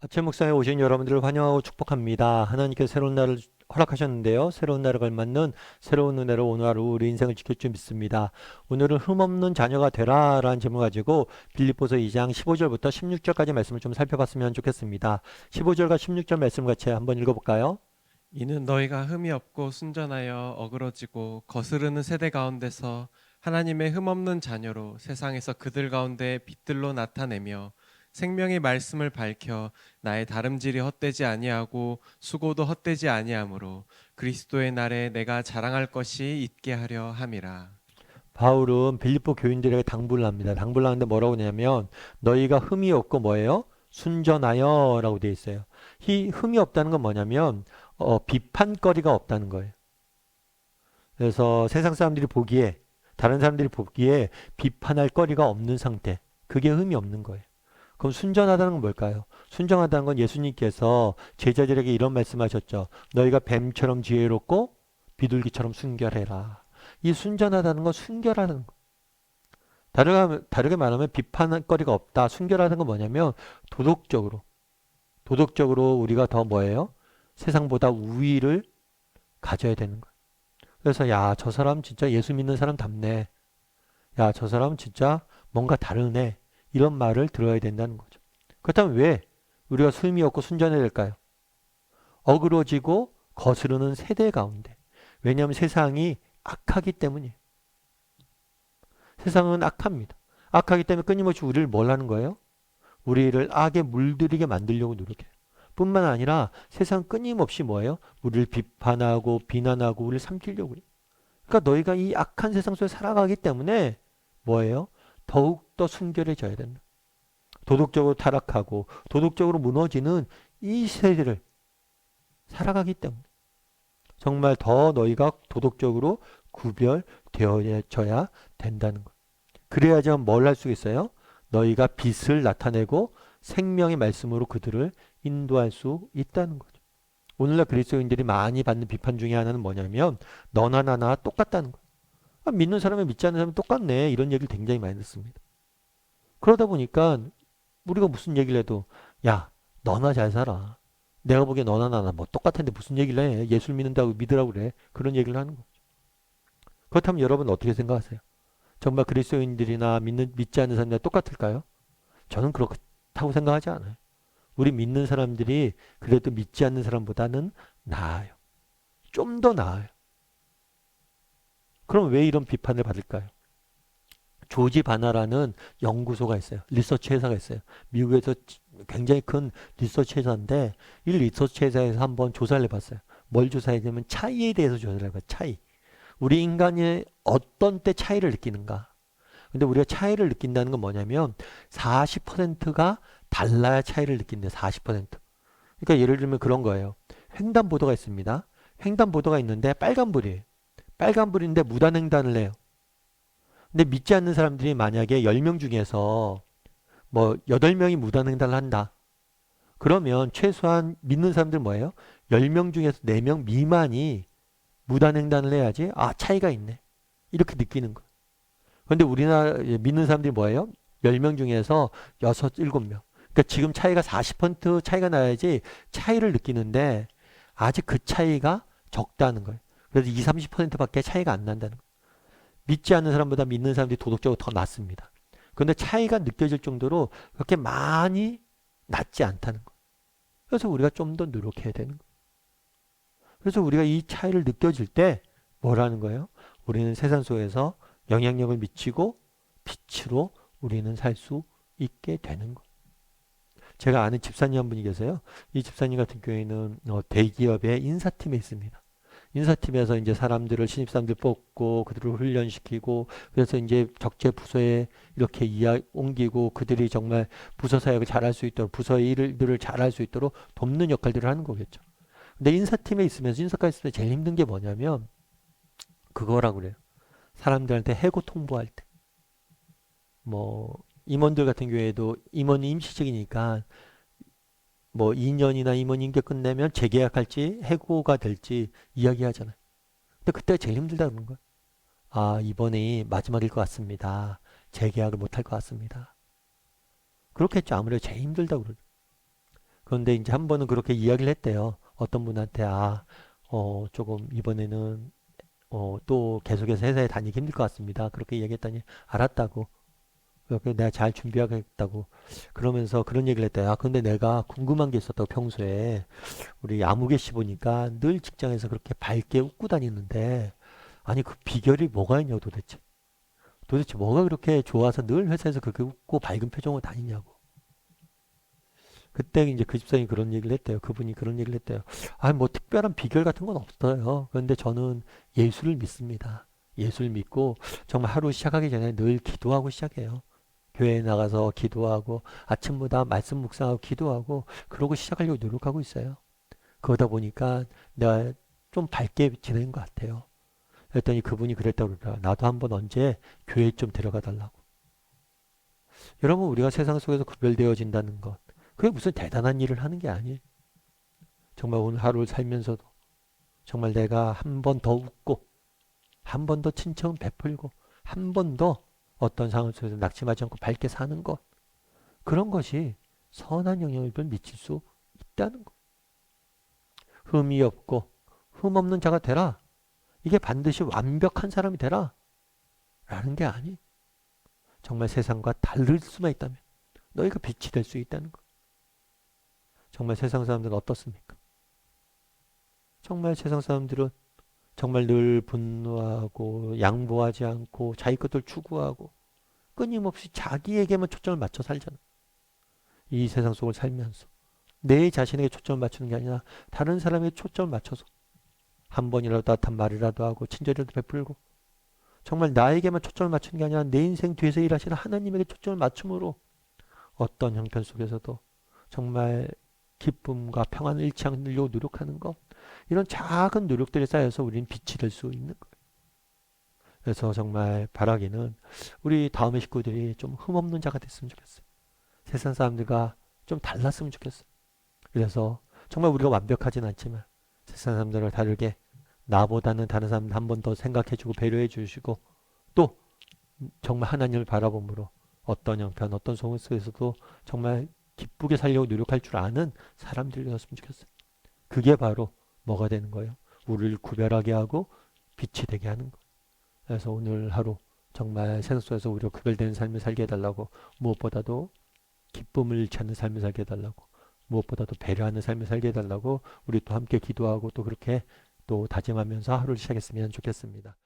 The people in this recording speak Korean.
아침 묵상에 오신 여러분들을 환영하고 축복합니다. 하나님께서 새로운 날을 허락하셨는데요. 새로운 날을 걸맞는 새로운 은혜로 오늘 하루 우리 인생을 지킬 줄 믿습니다. 오늘은 흠없는 자녀가 되라 라는 제목을 가지고 빌립보서 2장 15절부터 16절까지 말씀을 좀 살펴봤으면 좋겠습니다. 15절과 16절 말씀 같이 한번 읽어볼까요? 이는 너희가 흠이 없고 순전하여 어그러지고 거스르는 세대 가운데서 하나님의 흠없는 자녀로 세상에서 그들 가운데 빛들로 나타내며 생명의 말씀을 밝혀 나의 다름질이 헛되지 아니하고 수고도 헛되지 아니하므로 그리스도의 날에 내가 자랑할 것이 있게 하려 함이라. 바울은 빌립보 교인들에게 당부를 합니다. 당부를 하는데 뭐라고 하냐면 너희가 흠이 없고 뭐예요? 순전하여 라고 되어 있어요. 이 흠이 없다는 건 뭐냐면 비판거리가 없다는 거예요. 그래서 세상 사람들이 보기에 다른 사람들이 보기에 비판할 거리가 없는 상태. 그게 흠이 없는 거예요. 그럼 순전하다는 건 뭘까요? 순정하다는 건 예수님께서 제자들에게 이런 말씀하셨죠. 너희가 뱀처럼 지혜롭고 비둘기처럼 순결해라. 이 순전하다는 건 순결하다는 거. 다르게 말하면 비판할 거리가 없다. 순결하다는 건 뭐냐면 도덕적으로 우리가 더 뭐예요? 세상보다 우위를 가져야 되는 거예요. 그래서 야, 저 사람 진짜 예수 믿는 사람 답네. 야, 저 사람 진짜 뭔가 다르네. 이런 말을 들어야 된다는 거죠. 그렇다면 왜 우리가 수임이 없고 순전해야 될까요? 어그러지고 거스르는 세대 가운데. 왜냐하면 세상이 악하기 때문이에요. 세상은 악합니다. 악하기 때문에 끊임없이 우리를 뭘 하는 거예요? 우리를 악에 물들이게 만들려고 노력해요. 뿐만 아니라 세상 끊임없이 뭐예요? 우리를 비판하고 비난하고 우리를 삼키려고 해요. 그러니까 너희가 이 악한 세상 속에 살아가기 때문에 뭐예요? 더욱더 순결해져야 된다. 도덕적으로 타락하고 도덕적으로 무너지는 이 세대를 살아가기 때문에 정말 더 너희가 도덕적으로 구별되어져야 된다는 것. 그래야지만 뭘 할 수 있어요? 너희가 빛을 나타내고 생명의 말씀으로 그들을 인도할 수 있다는 거죠. 오늘날 그리스도인들이 많이 받는 비판 중에 하나는 뭐냐면 너나 나나 똑같다는 거예요. 아, 믿는 사람이 믿지 않는 사람이 똑같네. 이런 얘기를 굉장히 많이 듣습니다. 그러다 보니까 우리가 무슨 얘기를 해도 야, 너나 잘 살아. 내가 보기에 너나 나나 뭐 똑같은데 무슨 얘기를 해. 예술 믿는다고 믿으라고 그래. 그런 얘기를 하는 거죠. 그렇다면 여러분 어떻게 생각하세요? 정말 그리스도인들이나 믿지 않는 사람들 똑같을까요? 저는 그렇다고 생각하지 않아요. 우리 믿는 사람들이 그래도 믿지 않는 사람보다는 나아요. 좀 더 나아요. 그럼 왜 이런 비판을 받을까요? 조지 바나라는 연구소가 있어요. 리서치 회사가 있어요. 미국에서 굉장히 큰 리서치 회사인데 이 리서치 회사에서 한번 조사를 해봤어요. 뭘 조사했냐면 차이에 대해서 조사를 해봐요. 차이. 우리 인간이 어떤 때 차이를 느끼는가. 근데 우리가 차이를 느낀다는 건 뭐냐면 40%가 달라야 차이를 느낀대요. 40%. 그러니까 예를 들면 그런 거예요. 횡단보도가 있습니다. 횡단보도가 있는데 빨간불이에요. 빨간불인데 무단횡단을 해요. 근데 믿지 않는 사람들이 만약에 10명 중에서 뭐 8명이 무단횡단을 한다. 그러면 최소한 믿는 사람들 뭐예요? 10명 중에서 4명 미만이 무단횡단을 해야지 아 차이가 있네. 이렇게 느끼는 거예요. 그런데 우리나라 믿는 사람들이 뭐예요? 10명 중에서 6, 7명. 그러니까 지금 차이가 40% 차이가 나야지 차이를 느끼는데 아직 그 차이가 적다는 거예요. 그래서 2, 30%밖에 차이가 안 난다는 거예요. 믿지 않는 사람보다 믿는 사람들이 도덕적으로 더 낫습니다. 그런데 차이가 느껴질 정도로 그렇게 많이 낮지 않다는 거예요. 그래서 우리가 좀 더 노력해야 되는 거예요. 그래서 우리가 이 차이를 느껴질 때 뭐라는 거예요? 우리는 세상 속에서 영향력을 미치고 빛으로 우리는 살 수 있게 되는 거예요. 제가 아는 집사님 한 분이 계세요. 이 집사님 같은 경우에는 대기업의 인사팀에 있습니다. 인사팀에서 이제 사람들을 신입사람들 뽑고 그들을 훈련시키고 그래서 이제 적재 부서에 이렇게 옮기고 그들이 정말 부서 사역을 잘할 수 있도록 부서의 일들을 잘할 수 있도록 돕는 역할들을 하는 거겠죠. 근데 인사팀에 있으면서 인사까지 있을 때 제일 힘든 게 뭐냐면 그거라고 그래요. 사람들한테 해고 통보할 때. 뭐 임원들 같은 경우에도 임원이 임시직이니까 뭐 2년이나 임원 임기 끝내면 재계약할지 해고가 될지 이야기하잖아요. 근데 그때가 제일 힘들다 그런 거예요. 아, 이번이 마지막일 것 같습니다. 재계약을 못할 것 같습니다. 그렇겠죠. 아무래도 제일 힘들다고 그러죠. 그런데 이제 한 번은 그렇게 이야기를 했대요. 어떤 분한테 조금 이번에는 또 계속해서 회사에 다니기 힘들 것 같습니다. 그렇게 얘기했더니 알았다고. 그렇게 내가 잘 준비하겠다고. 그러면서 그런 얘기를 했대요. 근데 내가 궁금한 게 있었다고 평소에. 우리 아무개 씨 보니까 늘 직장에서 그렇게 밝게 웃고 다니는데 아니 그 비결이 뭐가 있냐고 도대체. 도대체 뭐가 그렇게 좋아서 늘 회사에서 그렇게 웃고 밝은 표정으로 다니냐고. 그때 이제 그 집사님이 그런 얘기를 했대요. 그분이 그런 얘기를 했대요. 뭐 특별한 비결 같은 건 없어요. 그런데 저는 예수를 믿습니다. 예수를 믿고 정말 하루 시작하기 전에 늘 기도하고 시작해요. 교회에 나가서 기도하고 아침마다 말씀 묵상하고 기도하고 그러고 시작하려고 노력하고 있어요. 그러다 보니까 내가 좀 밝게 지내는 것 같아요. 그랬더니 그분이 그랬다고 그러더라. 나도 한번 언제 교회 좀 데려가 달라고. 여러분 우리가 세상 속에서 구별되어진다는 것 그게 무슨 대단한 일을 하는 게 아니에요. 정말 오늘 하루를 살면서도 정말 내가 한 번 더 웃고 한 번 더 친척 베풀고 한 번 더 어떤 상황 속에서 낙심하지 않고 밝게 사는 것 그런 것이 선한 영향을 미칠 수 있다는 것. 흠이 없고 흠 없는 자가 되라. 이게 반드시 완벽한 사람이 되라. 라는 게 아니. 정말 세상과 다를 수만 있다면 너희가 빛이 될 수 있다는 것. 정말 세상 사람들은 어떻습니까? 정말 세상 사람들은 정말 늘 분노하고 양보하지 않고 자기 것들 추구하고 끊임없이 자기에게만 초점을 맞춰 살잖아. 이 세상 속을 살면서 내 자신에게 초점을 맞추는 게 아니라 다른 사람에게 초점을 맞춰서 한 번이라도 따뜻한 말이라도 하고 친절이라도 베풀고 정말 나에게만 초점을 맞추는 게 아니라 내 인생 뒤에서 일하시는 하나님에게 초점을 맞춤으로 어떤 형편 속에서도 정말 기쁨과 평안을 잃지 않으려고 노력하는 것 이런 작은 노력들이 쌓여서 우리는 빛이 될 수 있는 거예요. 그래서 정말 바라기는 우리 다음의 식구들이 좀 흠없는 자가 됐으면 좋겠어요. 세상 사람들과 좀 달랐으면 좋겠어요. 그래서 정말 우리가 완벽하진 않지만 세상 사람들과 다르게 나보다는 다른 사람 한 번 더 생각해주고 배려해 주시고 또 정말 하나님을 바라봄으로 어떤 형편 어떤 상황 속에서도 정말 기쁘게 살려고 노력할 줄 아는 사람들이었으면 좋겠어요. 그게 바로 뭐가 되는 거예요? 우리를 구별하게 하고 빛이 되게 하는 거. 그래서 오늘 하루 정말 세상 속에서 우리가 구별되는 삶을 살게 해달라고 무엇보다도 기쁨을 찾는 삶을 살게 해달라고 무엇보다도 배려하는 삶을 살게 해달라고 우리 또 함께 기도하고 또 그렇게 또 다짐하면서 하루를 시작했으면 좋겠습니다.